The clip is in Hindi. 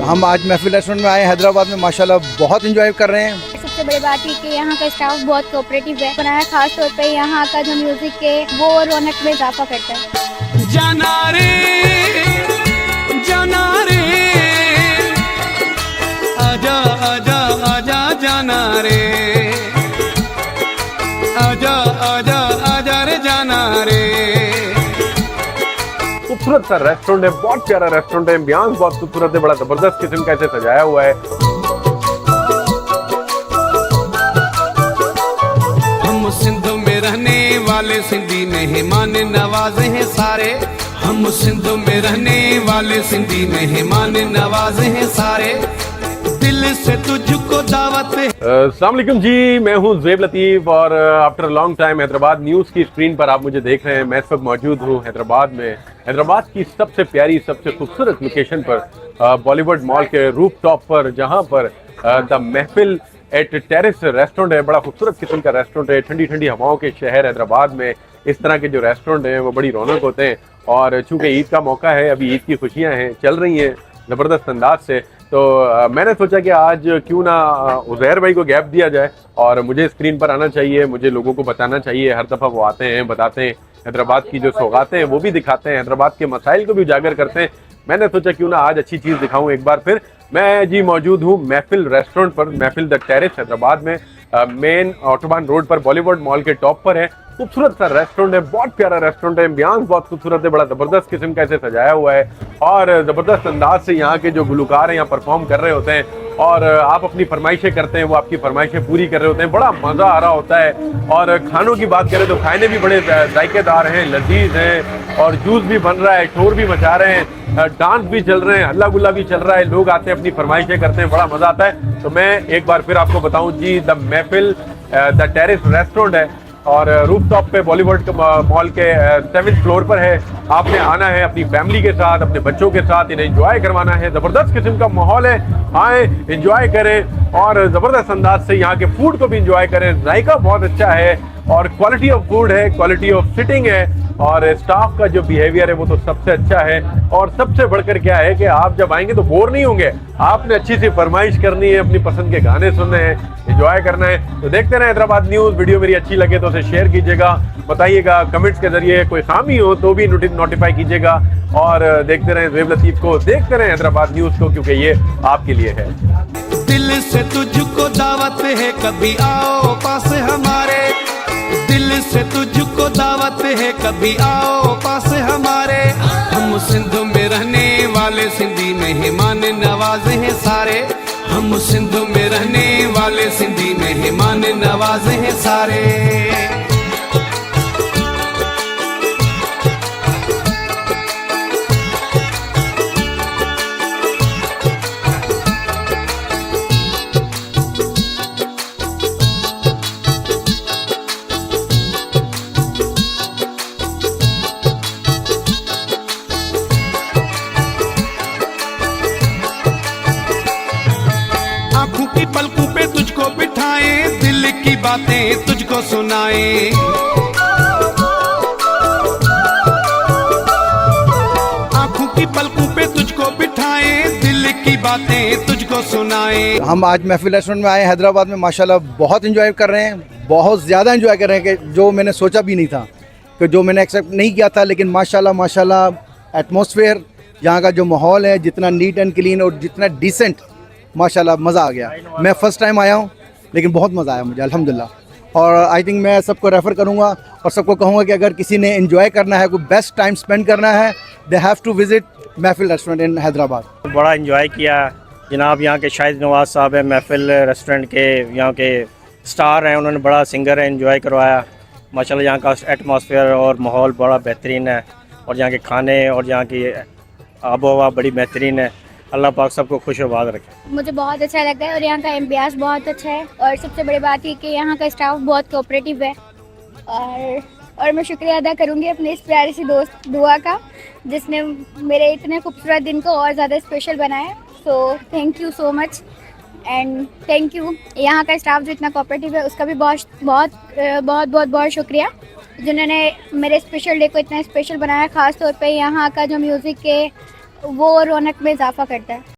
हम आज महफिल रेस्टोरेंट में आए हैं हैदराबाद में, माशाल्लाह बहुत एंजॉय कर रहे हैं। सबसे बड़ी बात है कि यहाँ का स्टाफ बहुत कोऑपरेटिव है। बनाया खास तौर पे यहाँ का जो म्यूजिक है वो रौनक में इजाफा करता है। जाना रे आजा आजा आजा जाना रे आजा आजा आजा रे जाना रे। खूबसूरत सा रेस्टोरेंट है, बहुत प्यारा रेस्टोरेंट है, एम्बियंस बहुत खूबसूरत है, बड़ा जबरदस्त किस्म का इसे सजाया हुआ है। हम सिंध में रहने वाले सिंधी मेहमान नवाजे हैं सारे। हम सिंध में रहने वाले सिंधी मेहमान नवाजे हैं सारे। दिल से तुझको दावत है। अस्सलाम वालेकुम जी, मैं हूं ज़ेब लतीफ़ और after a long time Hyderabad news की स्क्रीन पर आप मुझे देख रहे हैं। मैं इस वक्त मौजूद हूं हैदराबाद में, हैदराबाद की सबसे प्यारी सबसे खूबसूरत लोकेशन पर, बॉलीवुड मॉल के रूफ टॉप पर, जहां पर द महफिल एट टेरेस रेस्टोरेंट है। बड़ा खूबसूरत किस्म का रेस्टोरेंट है, ठंडी ठंडी हवाओं के शहर हैदराबाद में इस तरह के जो रेस्टोरेंट हैं वो बड़ी रौनक होते हैं। और चूँकि ईद का मौका है, अभी ईद की खुशियाँ हैं, चल रही हैं ज़बरदस्त अंदाज से, तो मैंने सोचा कि आज क्यों ना उज़ैर भाई को गैप दिया जाए और मुझे स्क्रीन पर आना चाहिए, मुझे लोगों को बताना चाहिए। हर दफ़ा वो आते हैं, बताते हैं, हैदराबाद की जो सौगातें हैं वो भी दिखाते हैं, हैदराबाद के मसाइल को भी उजागर करते हैं। मैंने सोचा क्यों ना आज अच्छी चीज़ दिखाऊं एक बार फिर। मैं जी मौजूद हूँ महफिल रेस्टोरेंट पर, महफिल द टेरेस हैदराबाद में, मेन ऑटोबान रोड पर, बॉलीवुड मॉल के टॉप पर है। खूबसूरत सा रेस्टोरेंट है, बहुत प्यारा रेस्टोरेंट है, एम्बियंस बहुत खूबसूरत है, बड़ा ज़बरदस्त किस्म का इसे सजाया हुआ है और ज़बरदस्त अंदाज से यहाँ के जो गुलकार हैं यहाँ परफॉर्म कर रहे होते हैं और आप अपनी फरमाइशें करते हैं, वो आपकी फरमाइशें पूरी कर रहे होते हैं। बड़ा मज़ा आ रहा होता है। और खानों की बात करें तो खाने भी बड़े जायकेदार हैं, लजीज हैं और जूस भी बन रहा है, शोर भी मचा रहे हैं, डांस भी चल रहे हैं, हल्ला गुल्ला भी चल रहा है, लोग आते हैं अपनी फरमाइशें करते हैं, बड़ा मज़ा आता है। तो मैं एक बार फिर आपको बताऊँ जी, द महफिल द टेरेस रेस्टोरेंट है और रूफ टॉप पे बॉलीवुड मॉल के 7th फ्लोर पर है। आपने आना है अपनी फैमिली के साथ, अपने बच्चों के साथ, इन्हें एंजॉय करवाना है। ज़बरदस्त किस्म का माहौल है, आए एंजॉय करें और ज़बरदस्त अंदाज से यहाँ के फूड को भी एंजॉय करें। जायका बहुत अच्छा है और क्वालिटी ऑफ फूड है, क्वालिटी ऑफ सिटिंग है और स्टाफ का जो बिहेवियर है वो तो सबसे अच्छा है। और सबसे बढ़कर क्या है कि आप जब आएंगे तो बोर नहीं होंगे, आपने अच्छी सी फरमाइश करनी है, अपनी पसंद के गाने सुनने हैं, एंजॉय करना है। तो देखते रहें हैदराबाद न्यूज़। वीडियो मेरी अच्छी लगे तो उसे शेयर कीजिएगा, बताइएगा कमेंट्स के जरिए, कोई खामी हो तो भी नोटिफाई कीजिएगा और देखते रहें ज़ेब लतीफ़ को, देखते रहें हैदराबाद न्यूज़ को, क्योंकि ये आपके लिए है। दिल से तुझको दावत है, कभी आओ पास हमारे। दिल से तुझको दावत है, कभी आओ पास हमारे। हम सिंध में रहने वाले सिंधी मेहमान नवाजे हैं सारे। हम सिंध में रहने वाले सिंधी मेहमान नवाजे हैं सारे। आंखों की पलकों पे तुझको बिठाए, दिल की बातें तुझको सुनाए। आंखों की पलकों पे तुझको बिठाए, दिल की बातें तुझको सुनाए। हम आज महफिल रेस्टोरेंट में आए हैं हैदराबाद में, माशाल्लाह बहुत एंजॉय कर रहे हैं, बहुत ज़्यादा एंजॉय कर रहे हैं कि जो मैंने सोचा भी नहीं था, कि जो मैंने एक्सेप्ट नहीं किया था। लेकिन माशाल्लाह माशाल्लाह एटमॉस्फेयर, यहाँ का जो माहौल है, जितना नीट एंड क्लीन और जितना डिसेंट, माशाल्लाह मज़ा आ गया। मैं फ़र्स्ट टाइम आया हूँ लेकिन बहुत मज़ा आया मुझे अल्हम्दुलिल्लाह। और आई थिंक मैं सबको रेफ़र करूँगा और सबको कहूँगा कि अगर किसी ने एंजॉय करना है, कोई बेस्ट टाइम स्पेंड करना है, दे हैव टू विज़िट महफिल रेस्टोरेंट इन हैदराबाद। बड़ा एंजॉय किया जनाब। यहाँ के शाहिद नवाज साहब है, महफिल रेस्टोरेंट के यहाँ के स्टार हैं, उन्होंने बड़ा सिंगर है, एंजॉय करवाया माशाल्लाह। यहाँ का एटमॉस्फेयर और माहौल बड़ा बेहतरीन है और यहाँ के खाने और यहाँ की आबो हवा बड़ी बेहतरीन है। अल्लाह पाक सबको खुश आबाद रखे। मुझे बहुत अच्छा लगा है और यहाँ का एम्बियंस बहुत अच्छा है और सबसे बड़ी बात है कि यहाँ का स्टाफ बहुत कोऑपरेटिव है। और मैं शुक्रिया अदा करूँगी अपने इस प्यारी सी दोस्त दुआ का, जिसने मेरे इतने खूबसूरत दिन को और ज़्यादा स्पेशल बनाया। So thank you so much and thank you. यहाँ का स्टाफ जो इतना कोऑपरेटिव है उसका भी बहुत बहुत बहुत बहुत बहुत शुक्रिया, जिन्होंने मेरे स्पेशल डे को इतना स्पेशल बनाया। ख़ास तौर पे यहाँ का जो म्यूज़िक है वो रौनक में इजाफा करता है।